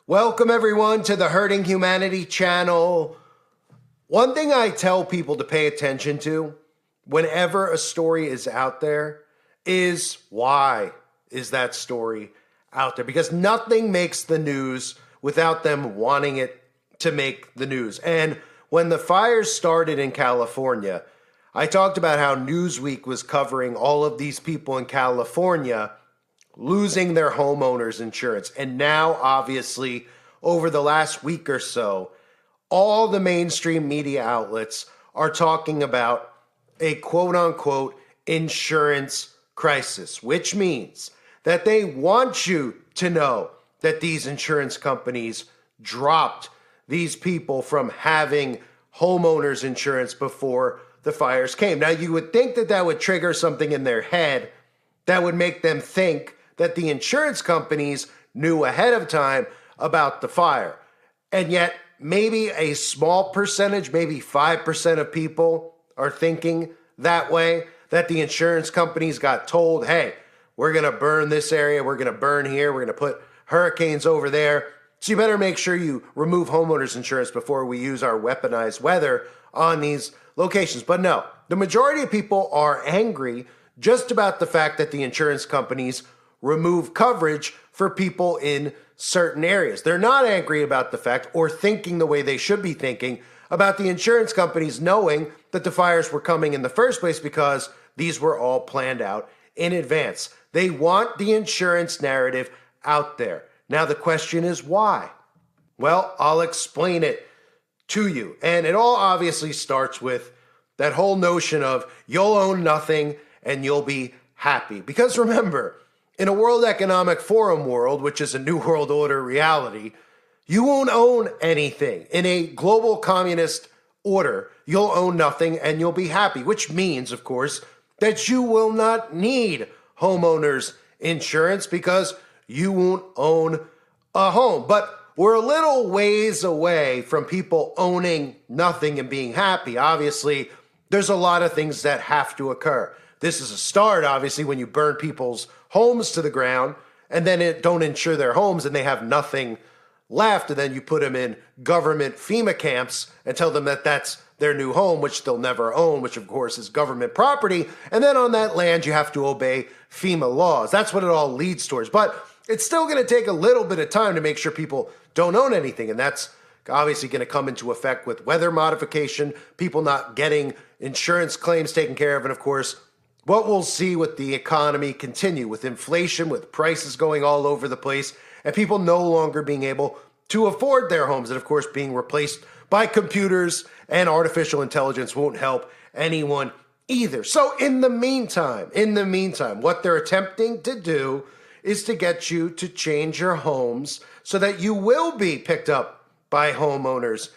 Welcome everyone to the Hurting Humanity channel. One thing I tell people to pay attention to whenever a story is out there is why is that story out there? Because nothing makes the news without them wanting it to make the news. And when the fires started in California, I talked about how Newsweek was covering all of these people in California losing their homeowners insurance. And now, obviously, over the last week or so, all the mainstream media outlets are talking about a quote-unquote insurance crisis, which means that they want you to know that these insurance companies dropped these people from having homeowners insurance before the fires came. Now, you would think that that would trigger something in their head that would make them think that the insurance companies knew ahead of time about the fire. And yet, maybe a small percentage, maybe 5% of people are thinking that way, that the insurance companies got told, hey, we're going to burn this area, we're going to burn here, we're going to put hurricanes over there. So you better make sure you remove homeowners insurance before we use our weaponized weather on these locations. But no, the majority of people are angry just about the fact that the insurance companies remove coverage for people in certain areas. They're not angry about the fact or thinking the way they should be thinking about the insurance companies knowing that the fires were coming in the first place because these were all planned out in advance. They want the insurance narrative out there. Now the question is why? Well, I'll explain it to you. And it all obviously starts with that whole notion of you'll own nothing and you'll be happy. Because remember, in a World Economic Forum world, which is a New World Order reality, you won't own anything. In a global communist order, you'll own nothing and you'll be happy, which means, of course, that you will not need homeowners insurance because you won't own a home. But we're a little ways away from people owning nothing and being happy. Obviously, there's a lot of things that have to occur. This is a start, obviously, when you burn people's homes to the ground and then don't insure their homes and they have nothing left. And then you put them in government FEMA camps and tell them that that's their new home, which they'll never own, which of course is government property. And then on that land, you have to obey FEMA laws. That's what it all leads towards. But it's still going to take a little bit of time to make sure people don't own anything. And that's obviously going to come into effect with weather modification, people not getting insurance claims taken care of. And of course, what we'll see with the economy continue, with inflation, with prices going all over the place, and people no longer being able to afford their homes, and of course being replaced by computers, and artificial intelligence won't help anyone either. So in the meantime, what they're attempting to do is to get you to change your homes so that you will be picked up by homeowners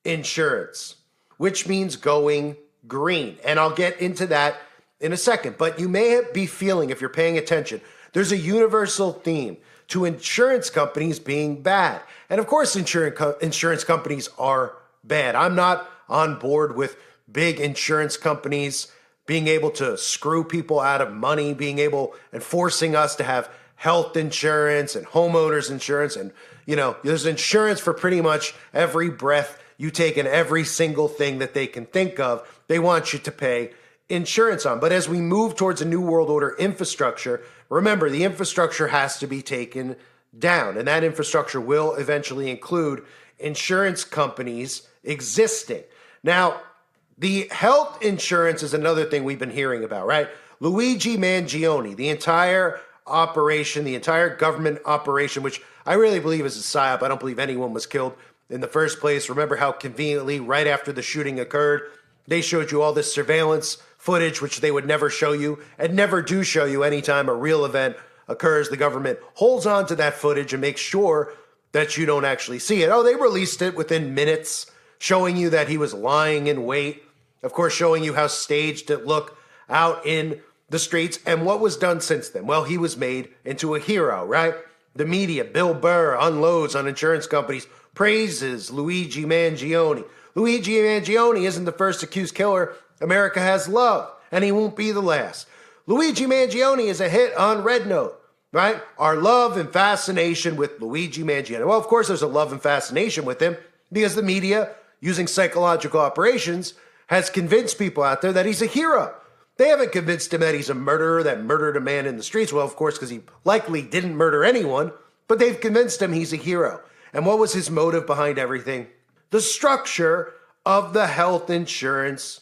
insurance, which means going green. And I'll get into that in a second, but you may be feeling, if you're paying attention, there's a universal theme to insurance companies being bad. And of course, insurance companies are bad. I'm not on board with big insurance companies being able to screw people out of money, and forcing us to have health insurance and homeowners insurance. And, there's insurance for pretty much every breath you take and every single thing that they can think of. They want you to pay insurance on. But as we move towards a new world order infrastructure, remember, the infrastructure has to be taken down. And that infrastructure will eventually include insurance companies existing. Now, the health insurance is another thing we've been hearing about, right? Luigi Mangione, the entire operation, the entire government operation, which I really believe is a psyop. I don't believe anyone was killed in the first place. Remember how conveniently, right after the shooting occurred, they showed you all this surveillance footage, which they would never show you and never do show you anytime a real event occurs. The government holds on to that footage and makes sure that you don't actually see it. Oh, they released it within minutes, showing you that he was lying in wait. Of course, showing you how staged it looked out in the streets. And what was done since then? Well, he was made into a hero, right? The media, Bill Burr, unloads on insurance companies, praises Luigi Mangione. Luigi Mangione isn't the first accused killer America has loved, and he won't be the last. Luigi Mangione is a hit on Red Note. right? Our love and fascination with Luigi Mangione. Well, of course, there's a love and fascination with him because the media, using psychological operations, has convinced people out there that he's a hero. They haven't convinced him that he's a murderer that murdered a man in the streets. Well, of course, because he likely didn't murder anyone, but they've convinced him he's a hero. And what was his motive behind everything? The structure of the health insurance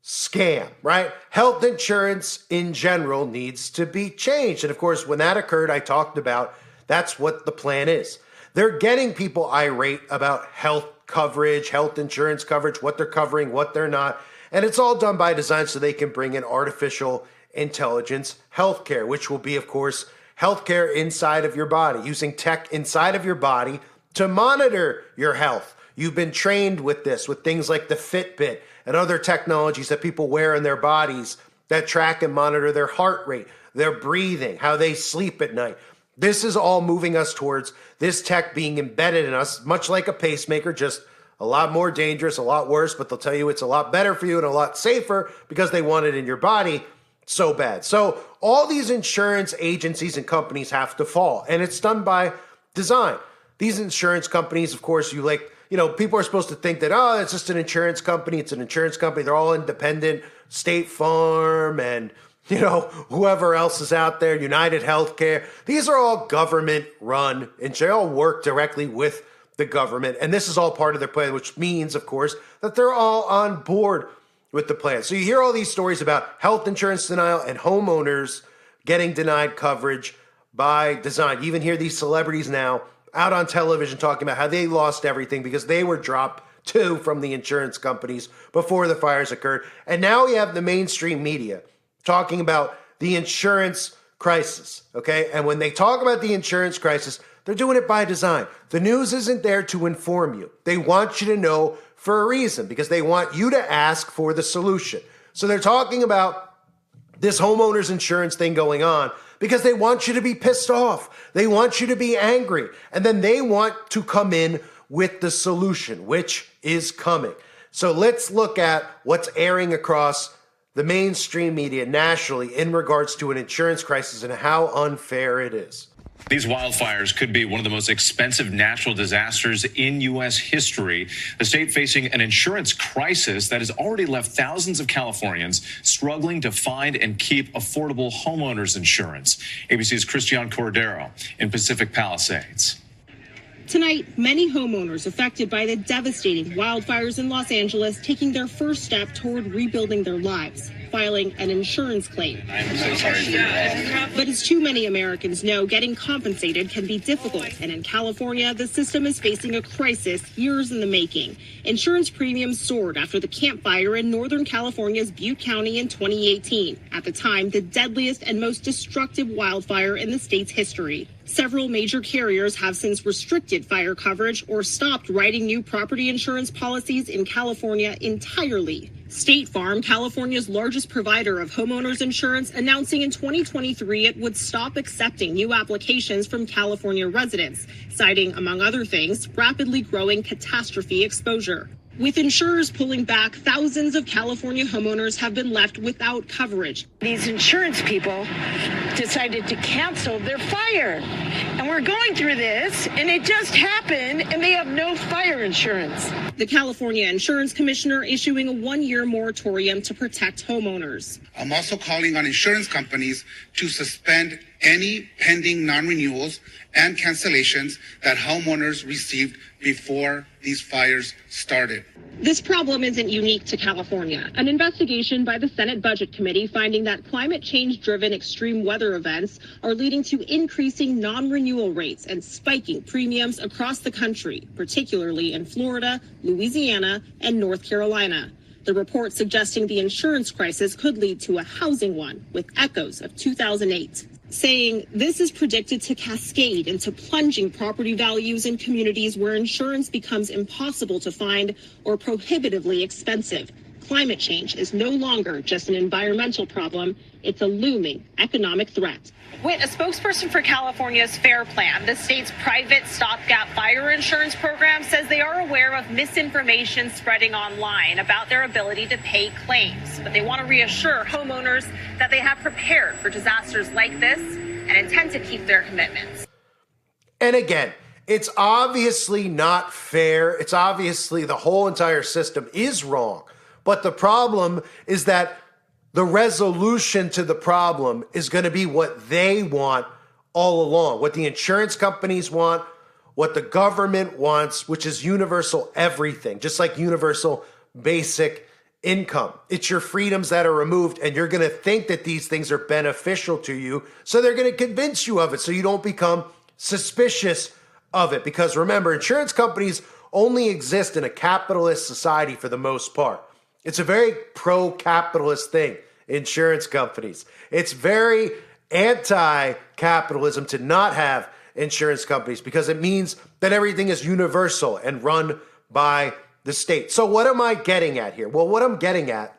scam, right? Health insurance in general needs to be changed. And of course, when that occurred, I talked about that's what the plan is. They're getting people irate about health coverage, health insurance coverage, what they're covering, what they're not. And it's all done by design so they can bring in artificial intelligence healthcare, which will be, of course, healthcare inside of your body, using tech inside of your body to monitor your health. You've been trained with this, with things like the Fitbit and other technologies that people wear in their bodies that track and monitor their heart rate, their breathing, how they sleep at night. This is all moving us towards this tech being embedded in us, much like a pacemaker, just a lot more dangerous, a lot worse, but they'll tell you it's a lot better for you and a lot safer because they want it in your body so bad. So all these insurance agencies and companies have to fall, and it's done by design. These insurance companies, of course, people are supposed to think that, oh, it's just an insurance company. It's an insurance company. They're all independent. State Farm and, whoever else is out there, United Healthcare. These are all government run and they all work directly with the government. And this is all part of their plan, which means, of course, that they're all on board with the plan. So you hear all these stories about health insurance denial and homeowners getting denied coverage by design. You even hear these celebrities now out on television talking about how they lost everything because they were dropped too from the insurance companies before the fires occurred. And now we have the mainstream media talking about the insurance crisis, okay? And when they talk about the insurance crisis, they're doing it by design. The news isn't there to inform you. They want you to know for a reason because they want you to ask for the solution. So they're talking about this homeowners insurance thing going on because they want you to be pissed off. They want you to be angry. And then they want to come in with the solution, which is coming. So let's look at what's airing across the mainstream media nationally in regards to an insurance crisis and how unfair it is. These wildfires could be one of the most expensive natural disasters in U.S. history. The state facing an insurance crisis that has already left thousands of Californians struggling to find and keep affordable homeowners insurance. ABC's Christian Cordero in Pacific Palisades. Tonight, many homeowners affected by the devastating wildfires in Los Angeles taking their first step toward rebuilding their lives, filing an insurance claim. I'm so sorry for your loss. But as too many Americans know, getting compensated can be difficult. And in California, the system is facing a crisis years in the making. Insurance premiums soared after the Camp Fire in Northern California's Butte County in 2018. At the time, the deadliest and most destructive wildfire in the state's history. Several major carriers have since restricted fire coverage or stopped writing new property insurance policies in California entirely. State Farm, California's largest provider of homeowners insurance, announcing in 2023 it would stop accepting new applications from California residents, citing, among other things, rapidly growing catastrophe exposure. With insurers pulling back, thousands of California homeowners have been left without coverage. These insurance people decided to cancel their fire. And we're going through this, and it just happened, and they have no fire insurance. The California Insurance Commissioner issuing a one-year moratorium to protect homeowners. I'm also calling on insurance companies to suspend any pending non-renewals and cancellations that homeowners received before these fires started. This problem isn't unique to California. An investigation by the Senate Budget Committee finding that climate change-driven extreme weather events are leading to increasing non-renewal rates and spiking premiums across the country, particularly in Florida, Louisiana, and North Carolina. The report suggesting the insurance crisis could lead to a housing one with echoes of 2008. Saying this is predicted to cascade into plunging property values in communities where insurance becomes impossible to find or prohibitively expensive. Climate change is no longer just an environmental problem, it's a looming economic threat. Whit, a spokesperson for California's FAIR Plan, the state's private stopgap fire insurance program, says they are aware of misinformation spreading online about their ability to pay claims. But they want to reassure homeowners that they have prepared for disasters like this and intend to keep their commitments. And again, it's obviously not fair. It's obviously the whole entire system is wrong. But the problem is that the resolution to the problem is going to be what they want all along, what the insurance companies want, what the government wants, which is universal everything, just like universal basic income. It's your freedoms that are removed, and you're going to think that these things are beneficial to you, so they're going to convince you of it so you don't become suspicious of it. Because remember, insurance companies only exist in a capitalist society for the most part. It's a very pro-capitalist thing, insurance companies. It's very anti-capitalism to not have insurance companies because it means that everything is universal and run by the state. So what am I getting at here? Well, what I'm getting at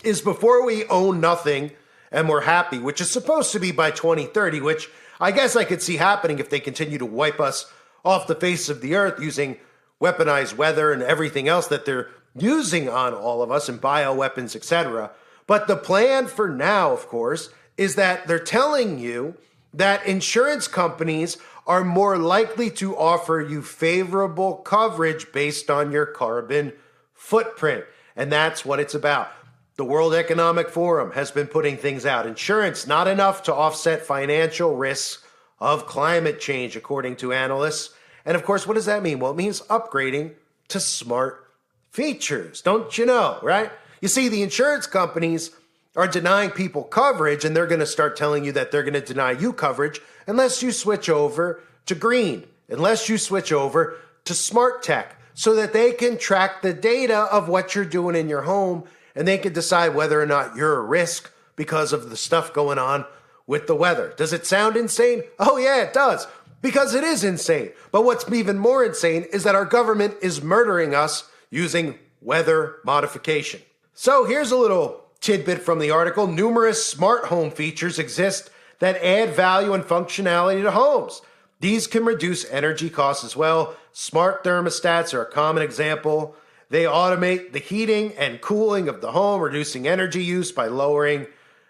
is before we own nothing and we're happy, which is supposed to be by 2030, which I guess I could see happening if they continue to wipe us off the face of the earth using weaponized weather and everything else that they're using on all of us and bioweapons, etc. But the plan for now, of course, is that they're telling you that insurance companies are more likely to offer you favorable coverage based on your carbon footprint. And that's what it's about. The World Economic Forum has been putting things out. Insurance, not enough to offset financial risks of climate change, according to analysts. And of course, what does that mean? Well, it means upgrading to smart features. Don't you know, right? You see, the insurance companies are denying people coverage, and they're going to start telling you that they're going to deny you coverage unless you switch over to green, unless you switch over to smart tech, so that they can track the data of what you're doing in your home, and they can decide whether or not you're a risk because of the stuff going on with the weather. Does it sound insane? Oh yeah, it does, because it is insane. But what's even more insane is that our government is murdering us using weather modification. So here's a little tidbit from the article. Numerous smart home features exist that add value and functionality to homes. These can reduce energy costs as well. Smart thermostats are a common example. They automate the heating and cooling of the home, reducing energy use by learning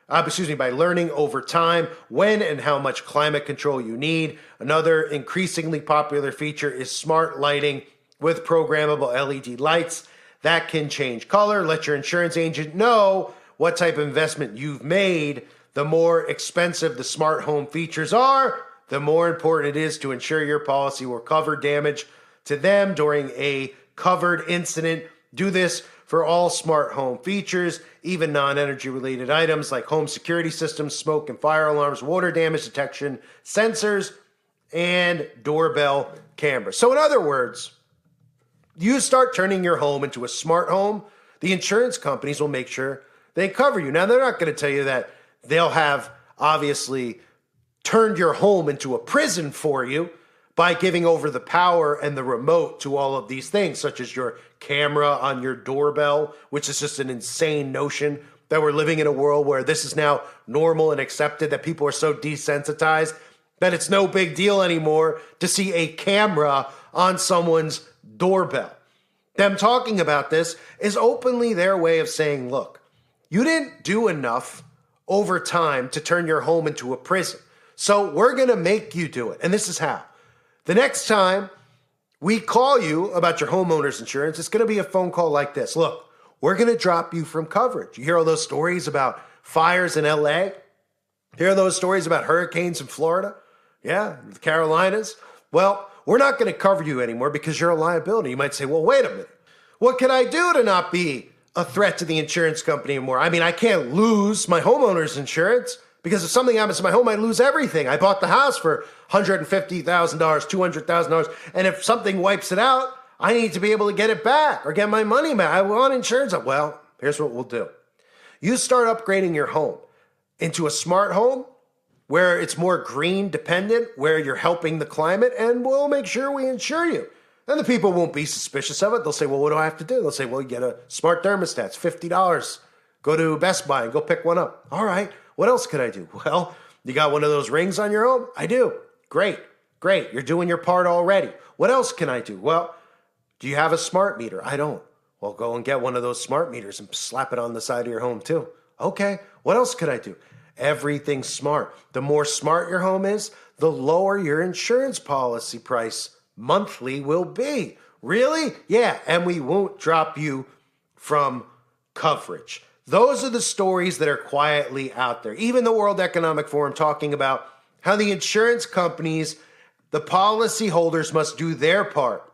over time when and how much climate control you need. Another increasingly popular feature is smart lighting with programmable LED lights that can change color, let your insurance agent know what type of investment you've made. The more expensive the smart home features are, the more important it is to ensure your policy will cover damage to them during a covered incident. Do this for all smart home features, even non-energy related items like home security systems, smoke and fire alarms, water damage detection, sensors, and doorbell cameras. So in other words, you start turning your home into a smart home, the insurance companies will make sure they cover you. Now, they're not going to tell you that they'll have obviously turned your home into a prison for you by giving over the power and the remote to all of these things, such as your camera on your doorbell, which is just an insane notion that we're living in a world where this is now normal and accepted, that people are so desensitized that it's no big deal anymore to see a camera on someone's doorbell. Them talking about this is openly their way of saying, look, you didn't do enough over time to turn your home into a prison. So we're going to make you do it. And this is how. The next time we call you about your homeowner's insurance, it's going to be a phone call like this. Look, we're going to drop you from coverage. You hear all those stories about fires in LA? Hear those stories about hurricanes in Florida? Yeah, the Carolinas? Well, we're not going to cover you anymore because you're a liability. You might say, well, wait a minute. What can I do to not be a threat to the insurance company anymore? I mean, I can't lose my homeowner's insurance because if something happens to my home, I lose everything. I bought the house for $150,000, $200,000. And if something wipes it out, I need to be able to get it back or get my money back. I want insurance. Well, here's what we'll do. You start upgrading your home into a smart home where it's more green dependent, where you're helping the climate, and we'll make sure we insure you. Then the people won't be suspicious of it. They'll say, well, what do I have to do? They'll say, well, you get a smart thermostat. It's $50. Go to Best Buy and go pick one up. All right. What else could I do? Well, you got one of those rings on your home? I do. Great. You're doing your part already. What else can I do? Well, do you have a smart meter? I don't. Well, go and get one of those smart meters and slap it on the side of your home too. Okay. What else could I do? everything smart. The more smart your home is, the lower your insurance policy price monthly will be. Really? Yeah, and we won't drop you from coverage. Those are the stories that are quietly out there. Even the World Economic Forum talking about how the insurance companies, the policyholders must do their part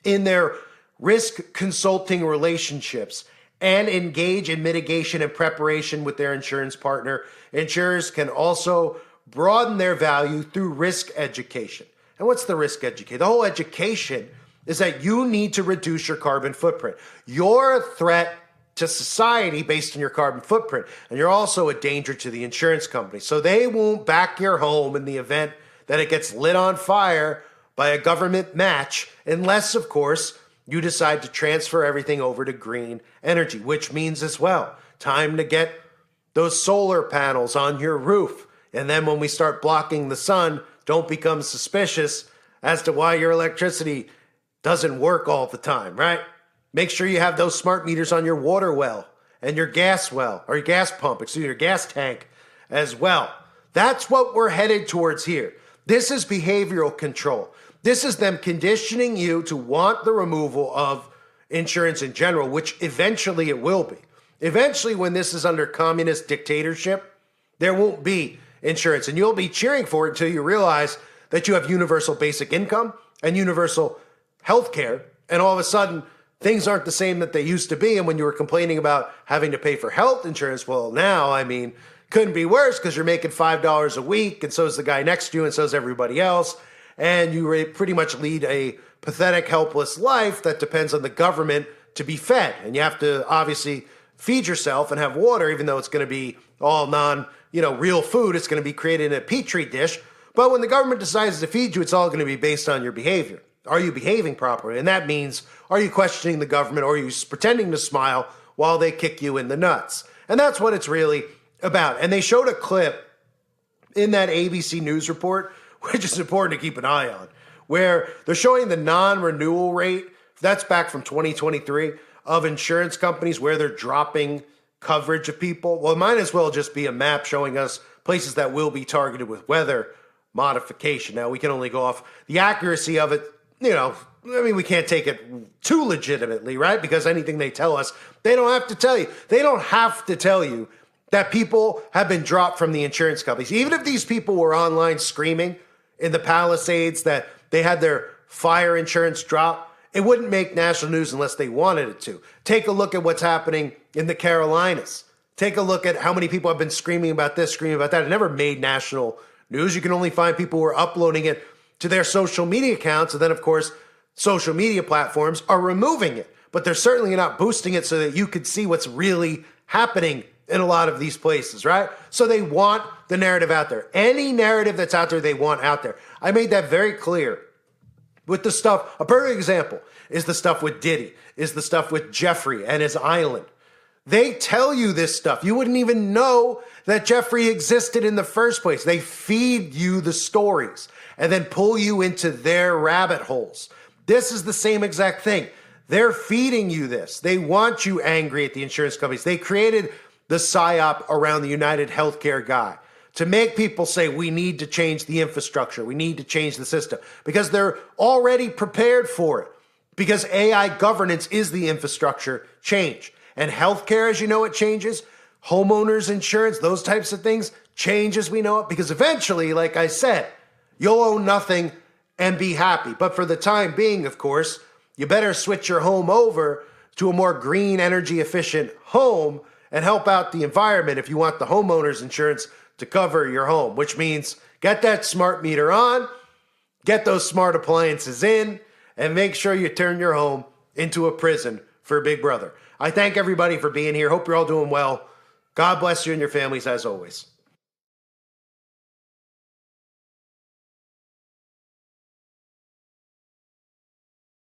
in their risk consulting relationships and engage in mitigation and preparation with their insurance partner. Insurers can also broaden their value through risk education. And what's the risk education? The whole education is that you need to reduce your carbon footprint. You're a threat to society based on your carbon footprint, and you're also a danger to the insurance company. So they won't back your home in the event that it gets lit on fire by a government match, unless, of course, you decide to transfer everything over to green energy, which means as well, time to get those solar panels on your roof. And then when we start blocking the sun, don't become suspicious as to why your electricity doesn't work all the time, right? Make sure you have those smart meters on your water well and your gas well, or your gas pump, your gas tank as well. That's what we're headed towards here. This is behavioral control. This is them conditioning you to want the removal of insurance in general, which eventually it will be. Eventually, when this is under communist dictatorship, there won't be insurance, and you'll be cheering for it until you realize that you have universal basic income and universal health care, and all of a sudden, things aren't the same that they used to be. And when you were complaining about having to pay for health insurance, well, now, I mean, couldn't be worse because you're making $5 a week, and so is the guy next to you, and so is everybody else. And you pretty much lead a pathetic, helpless life that depends on the government to be fed. And you have to obviously feed yourself and have water, even though it's going to be all real food. It's going to be created in a petri dish. But when the government decides to feed you, it's all going to be based on your behavior. Are you behaving properly? And that means, are you questioning the government, or are you pretending to smile while they kick you in the nuts? And that's what it's really about. And they showed a clip in that ABC News report, which is important to keep an eye on, where they're showing the non-renewal rate, that's back from 2023, of insurance companies where they're dropping coverage of people. Well, it might as well just be a map showing us places that will be targeted with weather modification. Now, we can only go off the accuracy of it. We can't take it too legitimately, right? Because anything they tell us, they don't have to tell you. They don't have to tell you that people have been dropped from the insurance companies. Even if these people were online screaming in the Palisades that they had their fire insurance drop, it wouldn't make national news unless they wanted it to. Take a look at what's happening in the Carolinas. Take a look at how many people have been screaming about this, screaming about that. It never made national news. You can only find people who are uploading it to their social media accounts. And then, of course, social media platforms are removing it. But they're certainly not boosting it so that you could see what's really happening in a lot of these places, right? So they want the narrative out there. Any narrative that's out there, they want out there. I made that very clear with the stuff. A perfect example is the stuff with Diddy, is the stuff with Jeffrey and his island. They tell you this stuff. You wouldn't even know that Jeffrey existed in the first place. They feed you the stories and then pull you into their rabbit holes. This is the same exact thing. They're feeding you this. They want you angry at the insurance companies. They created the PSYOP around the United Healthcare guy to make people say, we need to change the infrastructure. We need to change the system because they're already prepared for it, because AI governance is the infrastructure change. And healthcare, as you know, it changes. Homeowners insurance, those types of things change as we know it, because eventually, like I said, you'll own nothing and be happy. But for the time being, of course, you better switch your home over to a more green, energy efficient home and help out the environment if you want the homeowner's insurance to cover your home, which means get that smart meter on, get those smart appliances in, and make sure you turn your home into a prison for Big Brother. I thank everybody for being here. Hope you're all doing well. God bless you and your families as always.